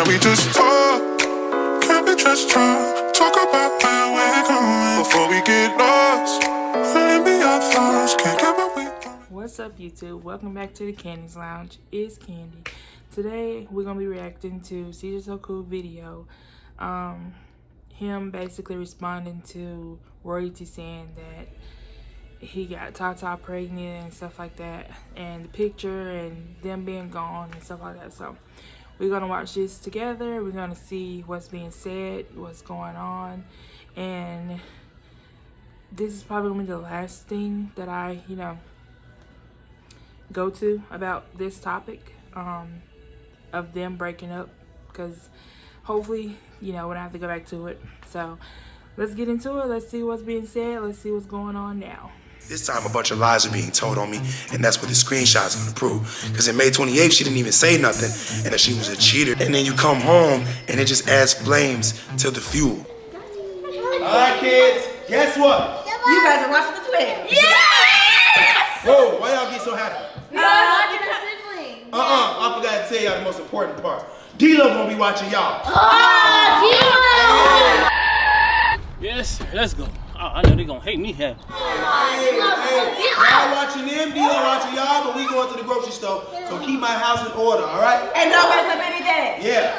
Can we just talk? Can we just talk about where we're going before we get lost? Let me our thoughts, can't get what we want. What's up, YouTube? Welcome back to the Candy's Lounge. It's Candy. Today we're gonna be reacting to CJ So Cool video. Him basically responding to Royalty saying that he got Tata pregnant and stuff like that, and the picture and them being gone and stuff like that. So we're gonna watch this together. We're gonna see what's being said, what's going on, and this is probably gonna be the last thing that I, go to about this topic of them breaking up, because hopefully, we don't have to go back to it. So let's get into it. Let's see what's being said. Let's see what's going on now. This time a bunch of lies are being told on me, and that's what the screenshot's gonna prove. Because in May 28th, she didn't even say nothing, and that she was a cheater. And then you come home, and it just adds flames to the fuel. Alright, kids, guess what? You guys are watching the twins. Yes! Whoa, why y'all get so happy? Watching the siblings. I forgot to tell y'all the most important part. D-Lo gonna be watching y'all. Yes, sir. Let's go. I know they gonna hate me here. Hey, y'all watching them, D-Lo watching y'all, but we going to the grocery store, so keep my house in order, all right? And don't mess up any day. Yeah.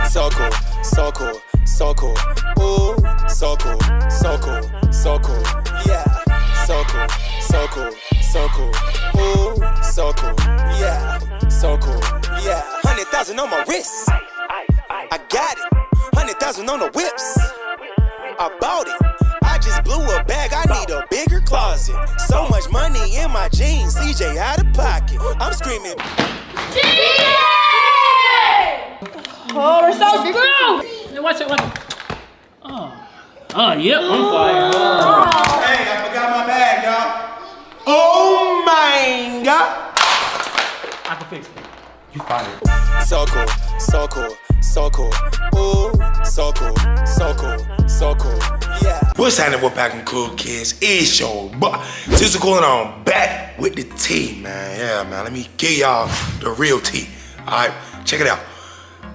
So cool, so cool, so cool. Ooh, so cool, so cool, so cool. Yeah, so cool, so cool, so cool. Ooh, so cool, yeah, so cool, yeah. 100,000 on my wrist. I got it. 100,000 on the whips. I bought it. I just blew a bag. I need a bigger closet. So much money in my jeans. CJ out of pocket. I'm screaming. Oh, we're so screwed. Hey, watch it, watch it. Oh, yep, I'm fired. Hey, I forgot my bag, y'all. Oh my God. I can fix it. You fired. So cool, so cool, so cool. Ooh, so cool, so cool, so cool. Yeah. What's happening with Back and Cool Kids? It's your boy, Sister Cool, and I'm back with the tea, man. Yeah, man. Let me give y'all the real tea. All right, check it out.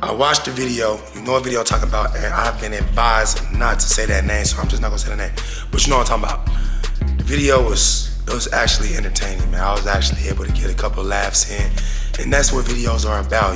I watched the video. You know what video I'm talking about, and I've been advised not to say that name, so I'm just not gonna say the name. But you know what I'm talking about. The video was actually entertaining, man. I was actually able to get a couple laughs in, and that's what videos are about,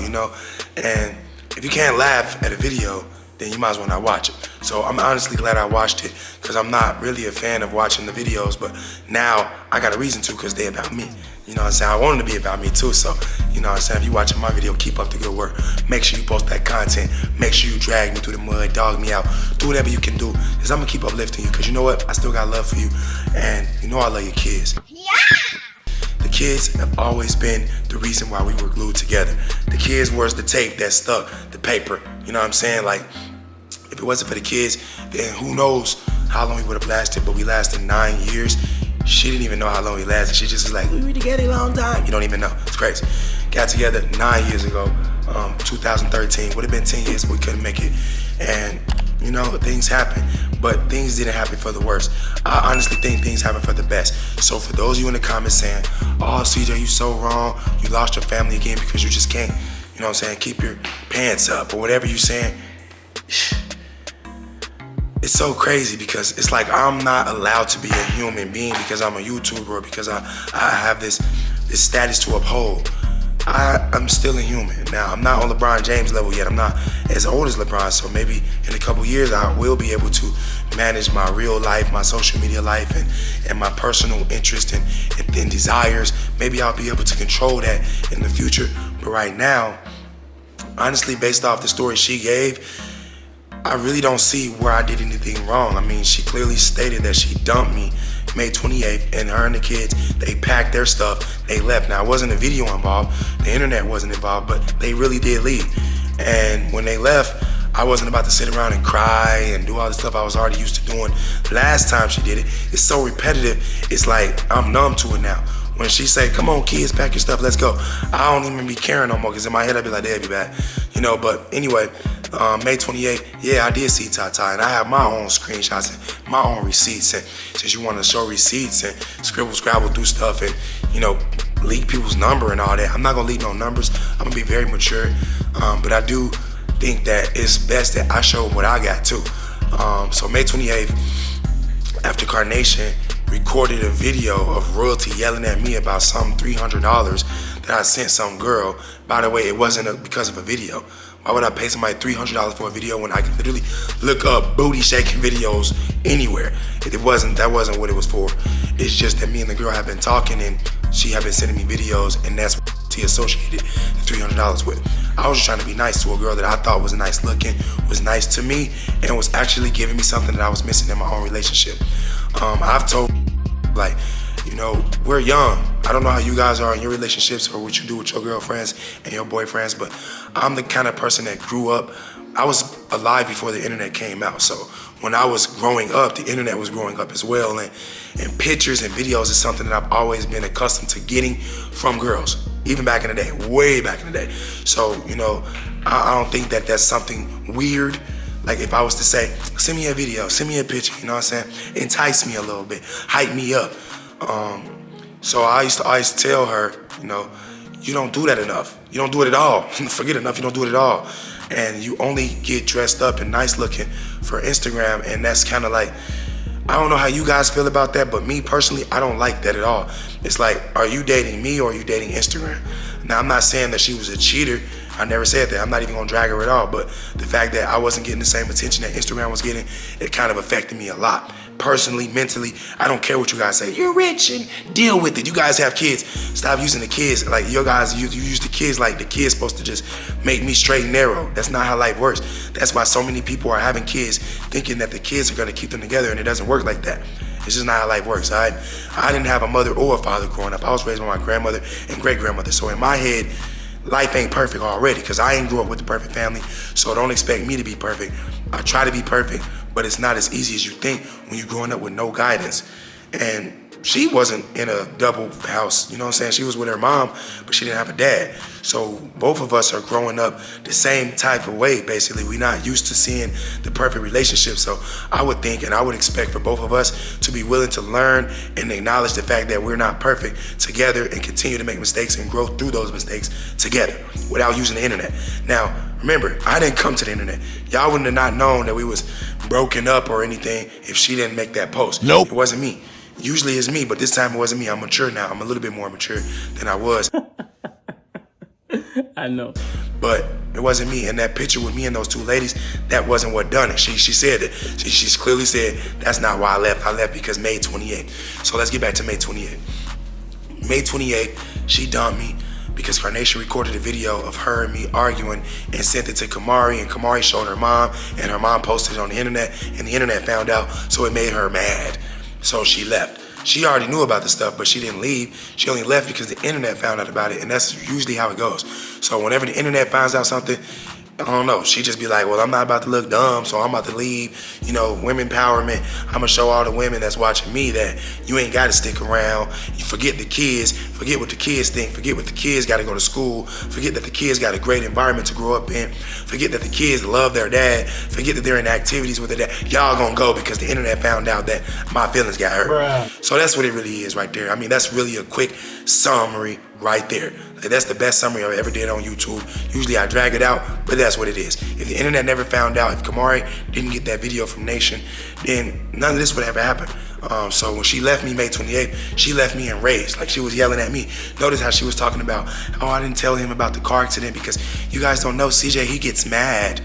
And if you can't laugh at a video, then you might as well not watch it. So I'm honestly glad I watched it, because I'm not really a fan of watching the videos, but now I got a reason to, because they're about me. You know what I'm saying? I want them to be about me too, so you know what I'm saying? If you watching my video, keep up the good work. Make sure you post that content. Make sure you drag me through the mud, dog me out. Do whatever you can do, because I'm gonna keep uplifting you, because you know what? I still got love for you, and you know I love your kids. Yeah! The kids have always been the reason why we were glued together. The kids was the tape that stuck, the paper. You know what I'm saying? Like, if it wasn't for the kids, then who knows how long we would have lasted, but we lasted 9 years. She didn't even know how long we lasted. She just was like, we were together a long time. You don't even know. It's crazy. Got together 9 years ago, 2013. Would have been 10 years, but we couldn't make it. And, things happen, but things didn't happen for the worst. I honestly think things happen for the best. So for those of you in the comments saying, oh, CJ, you so wrong. You lost your family again because you just can't, keep your pants up or whatever you're saying. It's so crazy, because it's like I'm not allowed to be a human being because I'm a YouTuber, or because I have this status to uphold. I'm still a human. Now, I'm not on LeBron James level yet. I'm not as old as LeBron, so maybe in a couple years I will be able to manage my real life, my social media life, and my personal interest and desires. Maybe I'll be able to control that in the future. But right now, honestly, based off the story she gave, I really don't see where I did anything wrong. I mean, she clearly stated that she dumped me May 28th, and her and the kids, they packed their stuff, they left. Now, it wasn't a video involved, the internet wasn't involved, but they really did leave. And when they left, I wasn't about to sit around and cry and do all the stuff I was already used to doing last time she did it. It's so repetitive, it's like I'm numb to it now. When she say, come on kids, pack your stuff, let's go, I don't even be caring no more, because in my head I'd be like, they'll be back. But anyway, May 28th, yeah, I did see Tata, and I have my own screenshots and my own receipts. And since you want to show receipts and scribble, scrabble, do stuff, and leak people's number and all that. I'm not gonna leak no numbers. I'm gonna be very mature. But I do think that it's best that I show what I got too. So May 28th, after Carnation recorded a video of Royalty yelling at me about some $300 that I sent some girl. By the way, it wasn't because of a video. Why would I pay somebody $300 for a video when I can literally look up booty shaking videos anywhere? That wasn't what it was for. It's just that me and the girl have been talking and she have been sending me videos, and that's what she associated the $300 with. I was just trying to be nice to a girl that I thought was nice looking, was nice to me, and was actually giving me something that I was missing in my own relationship. I've told, like, you know, we're young. I don't know how you guys are in your relationships or what you do with your girlfriends and your boyfriends, but I'm the kind of person that grew up. I was alive before the internet came out, so when I was growing up, the internet was growing up as well, and pictures and videos is something that I've always been accustomed to getting from girls, even back in the day, way back in the day. So, you know, I don't think that that's something weird. Like if I was to say, send me a video, send me a picture, you know what I'm saying? Entice me a little bit, hype me up. So I used to always tell her, you know, you don't do that enough. You don't do it at all. Forget enough, you don't do it at all. And you only get dressed up and nice looking for Instagram, and that's kind of like, I don't know how you guys feel about that, but me personally, I don't like that at all. It's like, are you dating me or are you dating Instagram? Now, I'm not saying that she was a cheater. I never said that. I'm not even gonna drag her at all, but the fact that I wasn't getting the same attention that Instagram was getting, it kind of affected me a lot. Personally, mentally, I don't care what you guys say. You're rich and deal with it. You guys have kids. Stop using the kids. Like, you guys, you use the kids like the kids supposed to just make me straight and narrow. That's not how life works. That's why so many people are having kids thinking that the kids are gonna keep them together, and it doesn't work like that. It's just not how life works, all right? I didn't have a mother or a father growing up. I was raised by my grandmother and great-grandmother. So in my head, life ain't perfect already, because I ain't grew up with the perfect family, so don't expect me to be perfect. I try to be perfect, but it's not as easy as you think when you're growing up with no guidance. And she wasn't in a double house, you know what I'm saying? She was with her mom, but she didn't have a dad. So both of us are growing up the same type of way, basically. We're not used to seeing the perfect relationship. So I would think and I would expect for both of us to be willing to learn and acknowledge the fact that we're not perfect together and continue to make mistakes and grow through those mistakes together without using the internet. Now, remember, I didn't come to the internet. Y'all wouldn't have not known that we was broken up or anything if she didn't make that post. Nope. It wasn't me. Usually it's me, but this time it wasn't me. I'm mature now. I'm a little bit more mature than I was. I know. But it wasn't me. And that picture with me and those two ladies, that wasn't what done it. She said it. She's clearly said, that's not why I left. I left because May 28th. So let's get back to May 28th. May 28th, she dumped me because Carnation recorded a video of her and me arguing and sent it to Kamari, and Kamari showed her mom, and her mom posted it on the internet, and the internet found out, so it made her mad. So she left. She already knew about the stuff, but she didn't leave. She only left because the internet found out about it, and that's usually how it goes. So whenever the internet finds out something, I don't know, she just be like, well, I'm not about to look dumb, so I'm about to leave. You know, women empowerment. I'm gonna show all the women that's watching me that you ain't gotta stick around. You forget the kids, forget what the kids think, forget what the kids gotta go to school, forget that the kids got a great environment to grow up in, forget that the kids love their dad, forget that they're in activities with their dad. Y'all gonna go because the internet found out that my feelings got hurt. Bruh. So that's what it really is right there. I mean, that's really a quick summary right there. Like, that's the best summary I ever did on YouTube. Usually I drag it out, but that's what it is. If the internet never found out, if Kamari didn't get that video from Nation, then none of this would ever happen. So when she left me May 28th, she left me enraged. Like, she was yelling at me. Notice how she was talking about, oh, I didn't tell him about the car accident because you guys don't know, CJ, he gets mad.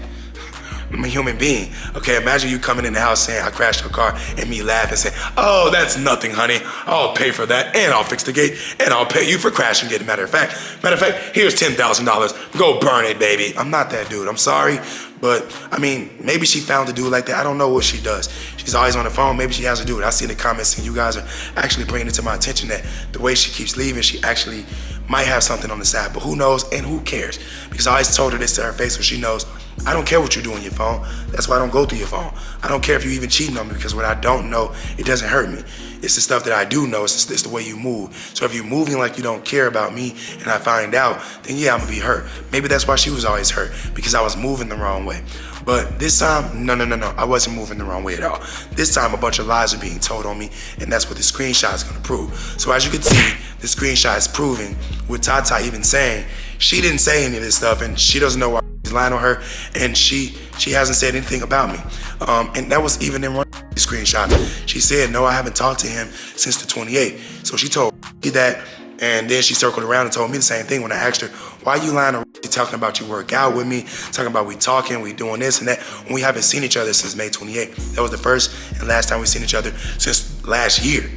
I'm a human being. Okay, imagine you coming in the house saying I crashed your car and me laughing saying, oh, that's nothing, honey. I'll pay for that and I'll fix the gate and I'll pay you for crashing it. Matter of fact, here's $10,000. Go burn it, baby. I'm not that dude. I'm sorry. But, I mean, maybe she found a dude like that. I don't know what she does. She's always on the phone. Maybe she has a dude. I see in the comments and you guys are actually bringing it to my attention that the way she keeps leaving, she actually might have something on the side. But who knows and who cares? Because I always told her this to her face so she knows I don't care what you do on your phone. That's why I don't go through your phone. I don't care if you even cheating on me because what I don't know, it doesn't hurt me. It's the stuff that I do know. It's the way you move. So if you're moving like you don't care about me and I find out, then yeah, I'm gonna be hurt. Maybe that's why she was always hurt, because I was moving the wrong way. But this time, no, I wasn't moving the wrong way at all. This time, a bunch of lies are being told on me, and that's what the screenshot is gonna prove. So as you can see, the screenshot is proving with Tata even saying she didn't say any of this stuff, and she doesn't know why he's lying on her, and she hasn't said anything about me. And that was even in one screenshot. She said, no, I haven't talked to him since the 28th. So she told me that, and then she circled around and told me the same thing when I asked her, why are you lying on talking about you work out with me, talking about we talking, we doing this and that, when we haven't seen each other since May 28th. That was the first and last time we seen each other since last year.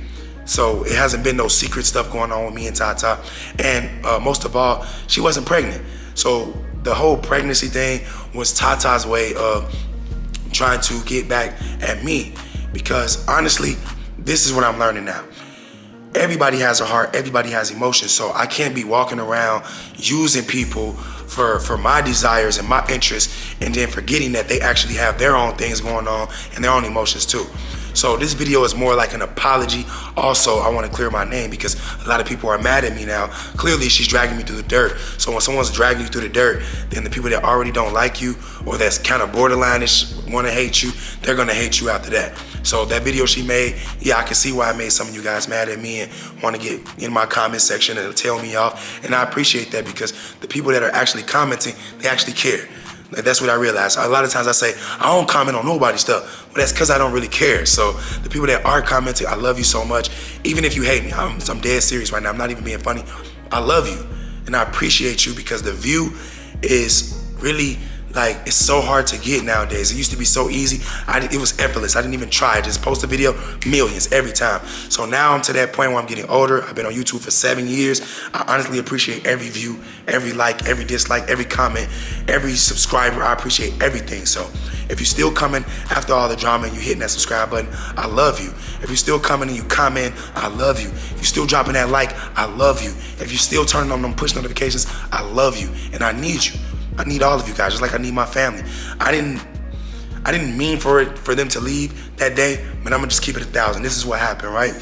So it hasn't been no secret stuff going on with me and Tata. And most of all, she wasn't pregnant. So the whole pregnancy thing was Tata's way of trying to get back at me. Because honestly, this is what I'm learning now. Everybody has a heart, everybody has emotions, so I can't be walking around using people for my desires and my interests and then forgetting that they actually have their own things going on and their own emotions too. So this video is more like an apology. Also, I want to clear my name because a lot of people are mad at me now. Clearly, she's dragging me through the dirt. So when someone's dragging you through the dirt, then the people that already don't like you or that's kind of borderline-ish want to hate you, they're going to hate you after that. So that video she made, yeah, I can see why I made some of you guys mad at me and want to get in my comment section and tell me off. And I appreciate that because the people that are actually commenting, they actually care. Like, that's what I realized. A lot of times I say, I don't comment on nobody's stuff, but that's because I don't really care. So the people that are commenting, I love you so much. Even if you hate me, I'm dead serious right now. I'm not even being funny. I love you and I appreciate you because the view is really, like, it's so hard to get nowadays. It used to be so easy. It was effortless. I didn't even try. I just post a video, millions every time. So now I'm to that point where I'm getting older. I've been on YouTube for 7 years. I honestly appreciate every view, every like, every dislike, every comment, every subscriber. I appreciate everything. So if you're still coming after all the drama and you're hitting that subscribe button, I love you. If you're still coming and you comment, I love you. If you're still dropping that like, I love you. If you're still turning on them push notifications, I love you and I need you. I need all of you guys, just like I need my family. I didn't mean for them to leave that day, but I'm gonna just keep it 1,000. This is what happened, right?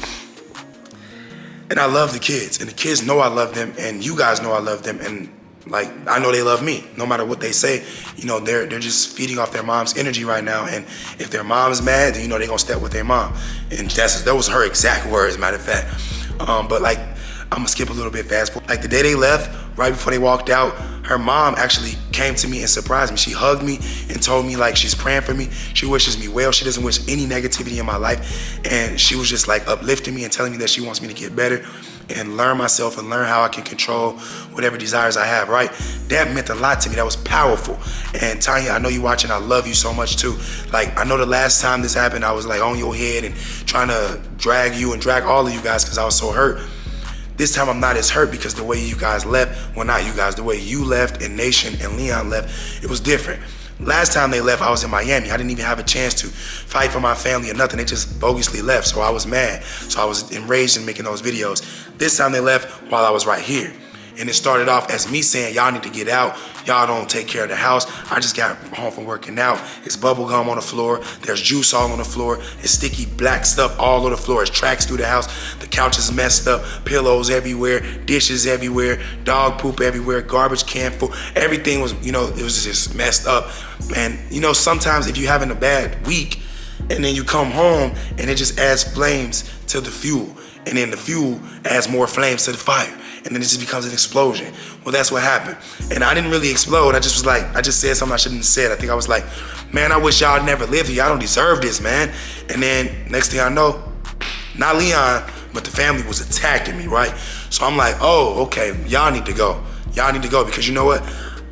And I love the kids, and the kids know I love them, and you guys know I love them, and like I know they love me. No matter what they say, you know, they're just feeding off their mom's energy right now. And if their mom's mad, then you know they're gonna step with their mom. And that was her exact words, matter of fact. But like, I'm gonna skip a little bit fast. Like the day they left, right before they walked out, her mom actually came to me and surprised me. She hugged me and told me like she's praying for me. She wishes me well. She doesn't wish any negativity in my life. And she was just like uplifting me and telling me that she wants me to get better and learn myself and learn how I can control whatever desires I have, right? That meant a lot to me. That was powerful. And Tanya, I know you watching. I love you so much too. Like, I know the last time this happened, I was like on your head and trying to drag you and drag all of you guys because I was so hurt. This time I'm not as hurt because the way you guys left, well, not you guys, the way you left and Nation and Leon left, it was different. Last time they left, I was in Miami. I didn't even have a chance to fight for my family or nothing. They just bogusly left, so I was mad. So I was enraged in making those videos. This time they left while I was right here. And it started off as me saying, y'all need to get out. Y'all don't take care of the house. I just got home from working out. It's bubble gum on the floor. There's juice all on the floor. It's sticky black stuff all over the floor. It's tracks through the house. The couch is messed up. Pillows everywhere. Dishes everywhere. Dog poop everywhere. Garbage can full. Everything was, you know, it was just messed up. And, you know, sometimes if you're having a bad week and then you come home and it just adds flames to the fuel. And then the fuel adds more flames to the fire. And then it just becomes an explosion. Well, that's what happened. And I didn't really explode. I just was like, I just said something I shouldn't have said. I think I was like, man, I wish y'all never lived here. Y'all don't deserve this, man. And then next thing I know, not Leon, but the family was attacking me, right? So I'm like, oh, okay, y'all need to go. Y'all need to go because you know what?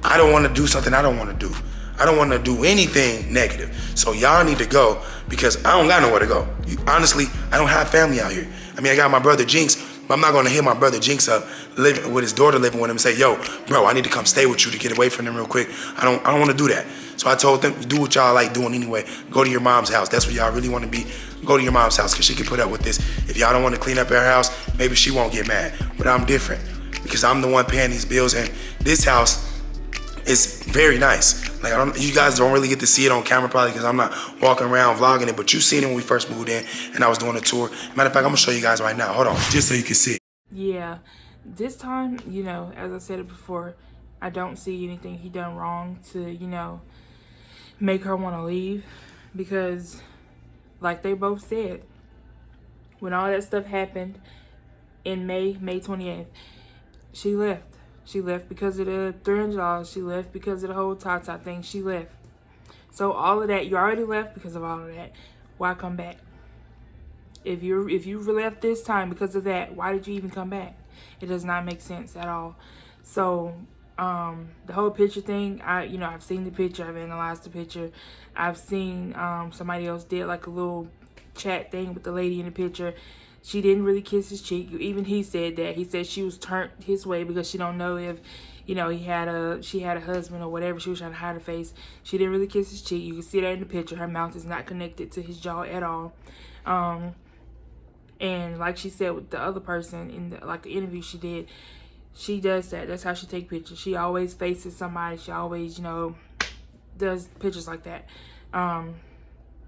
I don't want to do something I don't want to do. I don't want to do anything negative. So y'all need to go because I don't got nowhere to go. Honestly, I don't have family out here. I mean, I got my brother Jinx, but I'm not gonna hit my brother Jinx up living with his daughter living with him and say, yo, bro, I need to come stay with you to get away from them real quick. I don't want to do that. So I told them, do what y'all like doing anyway. Go to your mom's house. That's where y'all really want to be. Go to your mom's house because she can put up with this. If y'all don't want to clean up her house, maybe she won't get mad. But I'm different because I'm the one paying these bills, and this house is very nice. Like, you guys don't really get to see it on camera probably because I'm not walking around vlogging it, but you seen it when we first moved in and I was doing a tour. Matter of fact, I'm gonna show you guys right now. Hold on, just so you can see. Yeah, this time, you know, as I said it before, I don't see anything he done wrong to, you know, make her want to leave, because like they both said, when all that stuff happened in May 28th, she left. She left because of the $300. She left because of the whole Tata thing. She left. So all of that, you already left because of all of that. Why come back? If you left this time because of that, why did you even come back? It does not make sense at all. So the whole picture thing, I've seen the picture, I've analyzed the picture. I've seen somebody else did like a little chat thing with the lady in the picture. She didn't really kiss his cheek. Even he said that. He said she was turned his way because she don't know if, she had a husband or whatever. She was trying to hide her face. She didn't really kiss his cheek. You can see that in the picture. Her mouth is not connected to his jaw at all. And like she said with the other person in the interview she did, she does that. That's how she take pictures. She always faces somebody. She always, does pictures like that.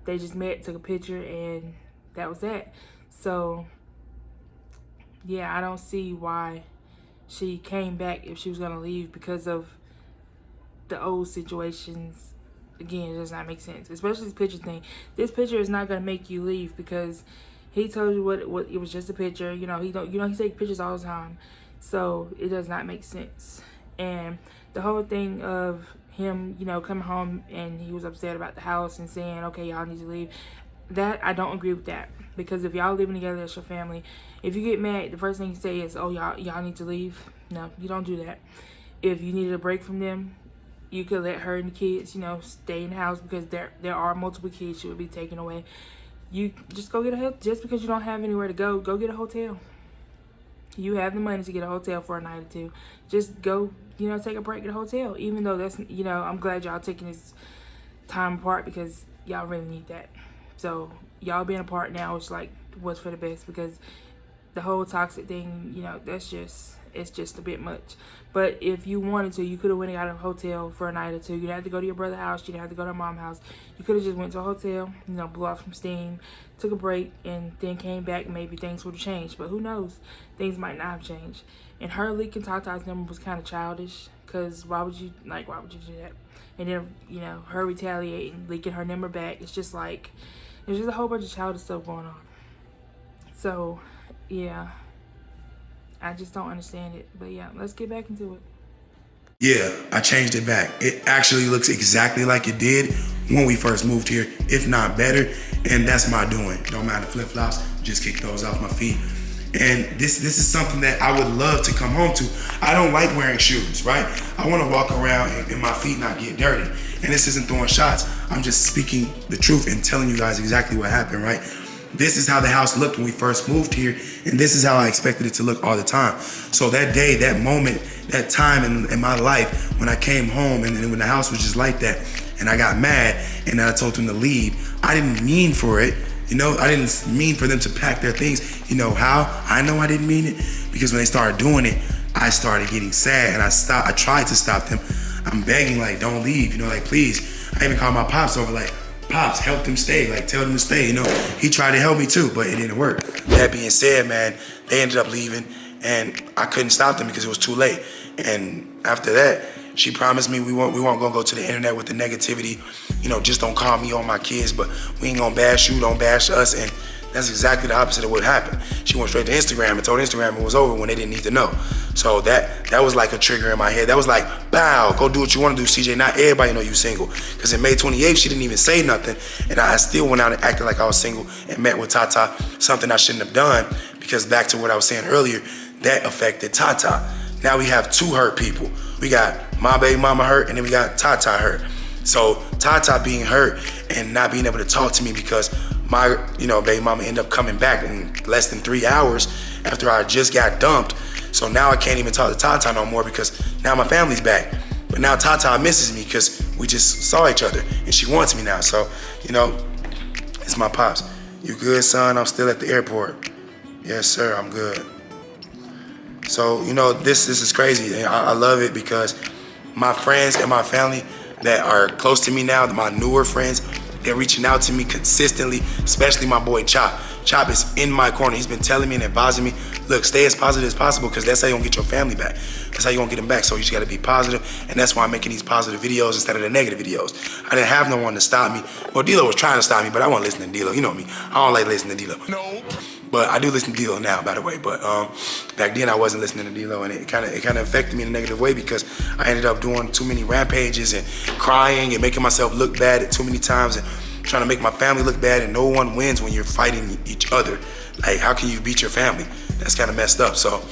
They just met, took a picture, and that was that. So, yeah, I don't see why she came back if she was going to leave because of the old situations. Again, it does not make sense, especially this picture thing. This picture is not going to make you leave because he told you what it was just a picture. He takes pictures all the time. So, it does not make sense. And the whole thing of him, coming home and he was upset about the house and saying, okay, y'all need to leave. That, I don't agree with that. Because if y'all living together, that's your family. If you get mad, the first thing you say is, oh, y'all need to leave. No, you don't do that. If you needed a break from them, you could let her and the kids, stay in the house because there are multiple kids she would be taken away. You just go get a hotel. Just because you don't have anywhere to go get a hotel. You have the money to get a hotel for a night or two. Just go, take a break at a hotel. Even though that's, I'm glad y'all taking this time apart because y'all really need that. So y'all being apart now is like what's for the best, because the whole toxic thing, it's just a bit much. But if you wanted to, you could have went and got a hotel for a night or two. You didn't have to go to your brother's house. You didn't have to go to her mom's house. You could have just went to a hotel, blew off some steam, took a break, and then came back. Maybe things would have changed. But who knows? Things might not have changed. And her leaking Tata's number was kind of childish, because why would you do that? And then, her retaliating, leaking her number back. It's just like, there's just a whole bunch of childish stuff going on. So, yeah. I just don't understand it. But yeah, let's get back into it. Yeah, I changed it back. It actually looks exactly like it did when we first moved here, if not better. And that's my doing. Don't matter flip-flops, just kick those off my feet. And this is something that I would love to come home to. I don't like wearing shoes, right? I want to walk around and my feet not get dirty. And this isn't throwing shots. I'm just speaking the truth and telling you guys exactly what happened, right? This is how the house looked when we first moved here, and this is how I expected it to look all the time. So that day, that moment, that time in my life when I came home and when the house was just like that, and I got mad and I told them to leave, I didn't mean for it. I didn't mean for them to pack their things. You know how? I know I didn't mean it, because when they started doing it, I started getting sad, and I tried to stop them. I'm begging, like, don't leave, please. I even called my pops over, like, Pops, help them stay, tell them to stay, He tried to help me too, but it didn't work. That being said, man, they ended up leaving, and I couldn't stop them because it was too late. And after that, she promised me we weren't gonna go to the internet with the negativity. Just don't call me on my kids, but we ain't gonna bash you, don't bash us. And that's exactly the opposite of what happened. She went straight to Instagram and told Instagram it was over when they didn't need to know. So that was like a trigger in my head. That was like, bow, go do what you want to do, CJ. Not everybody know you single. Because in May 28th, she didn't even say nothing. And I still went out and acted like I was single and met with Tata, something I shouldn't have done. Because back to what I was saying earlier, that affected Tata. Now we have two hurt people. We got my baby mama hurt, and then we got Tata hurt. So Tata being hurt and not being able to talk to me because my baby mama ended up coming back in less than 3 hours after I just got dumped. So now I can't even talk to Tata no more because now my family's back. But now Tata misses me because we just saw each other and she wants me now. So, it's my pops. You good, son? I'm still at the airport. Yes, sir, I'm good. So, this is crazy. And I love it because my friends and my family that are close to me now, my newer friends, they're reaching out to me consistently, especially my boy Chop. Chop is in my corner. He's been telling me and advising me look, stay as positive as possible, because that's how you gonna get your family back. That's how you gonna get them back. So you just gotta be positive, and that's why I'm making these positive videos instead of the negative videos. I didn't have no one to stop me. Well, D-Lo was trying to stop me, but I wasn't listening to D-Lo. You know me. I don't like listening to D-Lo. No. But I do listen to D-Lo now, by the way. But back then I wasn't listening to D-Lo, and it kind of affected me in a negative way, because I ended up doing too many rampages and crying and making myself look bad too many times, and trying to make my family look bad. And no one wins when you're fighting each other. Like, how can you beat your family? That's kind of messed up. So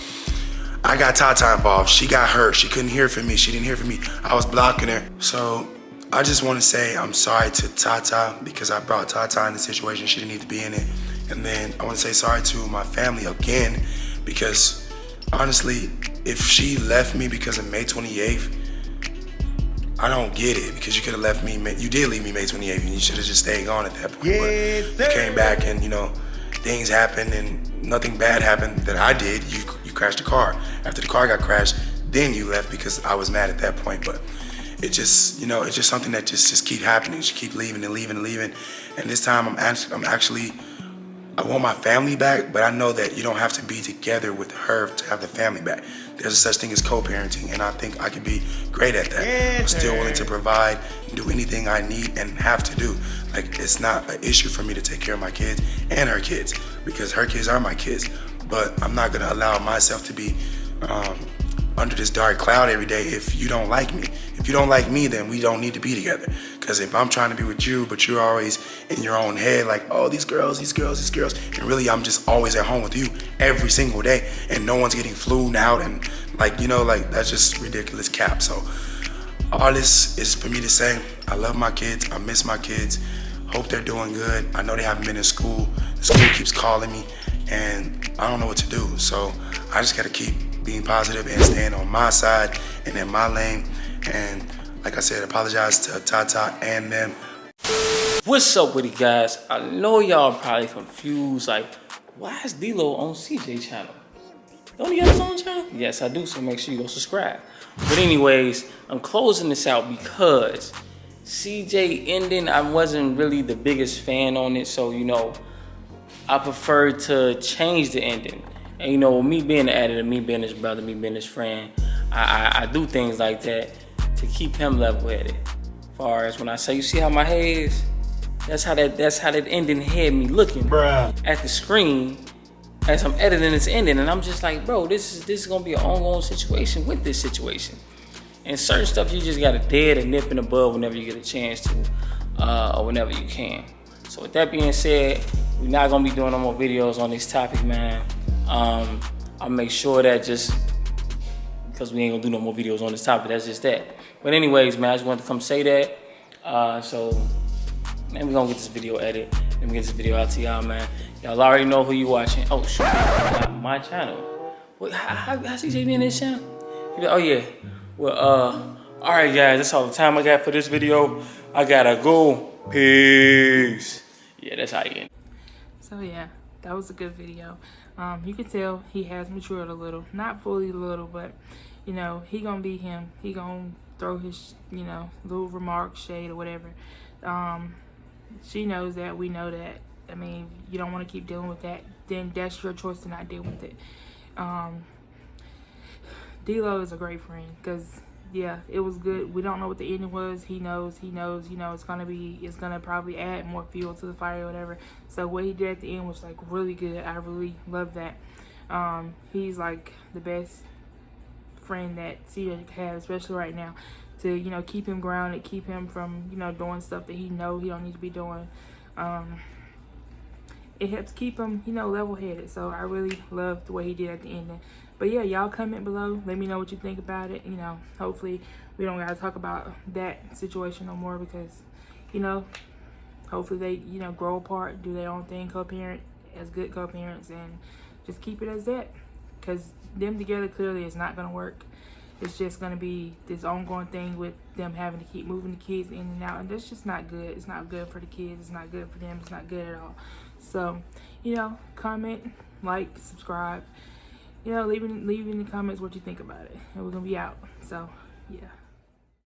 I got Tata involved. She got hurt. She couldn't hear from me. She didn't hear from me. I was blocking her. So I just want to say I'm sorry to Tata, because I brought Tata in the situation. She didn't need to be in it. And then I want to say sorry to my family again, because honestly, if she left me because of May 28th, I don't get it, because you could have left me. You did leave me May 28th, and you should have just stayed gone at that point. Yes, but you came back, and you know, things happened, and nothing bad happened that I did. You crashed the car. After the car got crashed, then you left because I was mad at that point. But it just, you know, it's just something that just keep happening. She keep leaving and leaving and leaving. And this time I'm actually, I want my family back, but I know that you don't have to be together with her to have the family back. There's a such thing as co-parenting, and I think I can be great at that. I'm still willing to provide and do anything I need and have to do. Like, it's not an issue for me to take care of my kids and her kids, because her kids are my kids. But I'm not gonna allow myself to be under this dark cloud every day if you don't like me. If you don't like me, then we don't need to be together. Because if I'm trying to be with you, but you're always in your own head, like, oh, these girls, and really I'm just always at home with you every single day, and no one's getting flown out, and like, you know, like, that's just ridiculous cap. So all this is for me to say, I love my kids, I miss my kids, hope they're doing good. I know they haven't been in school. The school keeps calling me, and I don't know what to do. So I just gotta keep being positive and staying on my side and in my lane. And like I said, apologize to Tata and them. What's up with it, guys? I know y'all probably confused, like, why is D-Lo on CJ channel? Don't he have his own channel? Yes, I do, so make sure you go subscribe. But anyways, I'm closing this out because CJ ending, I wasn't really the biggest fan on it, so, you know, I preferred to change the ending. And, you know, me being the editor, me being his brother, me being his friend, I do things like that to keep him level-headed. As far as when I say, you see how my hair is? That's how that ending had me looking at the screen as I'm editing this ending, and I'm just like, bro, this is gonna be an ongoing situation with this situation. And certain stuff you just gotta dead and nip in the bud whenever you get a chance to, or whenever you can. So with that being said, we're not gonna be doing no more videos on this topic, man. I'll make sure that just because we ain't gonna do no more videos on this topic, that's just that. But anyways, man, I just wanted to come say that. So, man, we're gonna get this video edited. Let me get this video out to y'all, man. Y'all already know who you watching. Oh, shoot, not my channel. Wait, how CJ be in this channel? Oh, yeah. Well, all right, guys, that's all the time I got for this video. I gotta go. Peace. Yeah, that's how you end. So yeah, that was a good video. You can tell he has matured a little, not fully a little, but you know, he gonna be him. He gonna throw his, you know, little remarks, shade or whatever. She knows that, we know that. I mean, you don't want to keep dealing with that, then that's your choice to not deal with it. D-Lo is a great friend, because yeah, it was good. We don't know what the ending was. He knows, you know, it's gonna probably add more fuel to the fire or whatever. So what he did at the end was like really good. I really love that. He's like the best friend that CJ could have, especially right now, to, you know, keep him grounded, keep him from, you know, doing stuff that he know he don't need to be doing. It helps keep him, you know, level-headed. So I really love the way he did at the ending. But yeah, y'all comment below. Let me know what you think about it. You know, hopefully we don't gotta talk about that situation no more, because, you know, hopefully they, you know, grow apart, do their own thing, co-parent as good co-parents, and just keep it as that. Because them together clearly is not gonna work. It's just gonna be this ongoing thing with them having to keep moving the kids in and out, and that's just not good. It's not good for the kids. It's not good for them. It's not good at all. So, you know, comment, like, subscribe. You know, leave in the comments what you think about it, and we're gonna be out. So, yeah.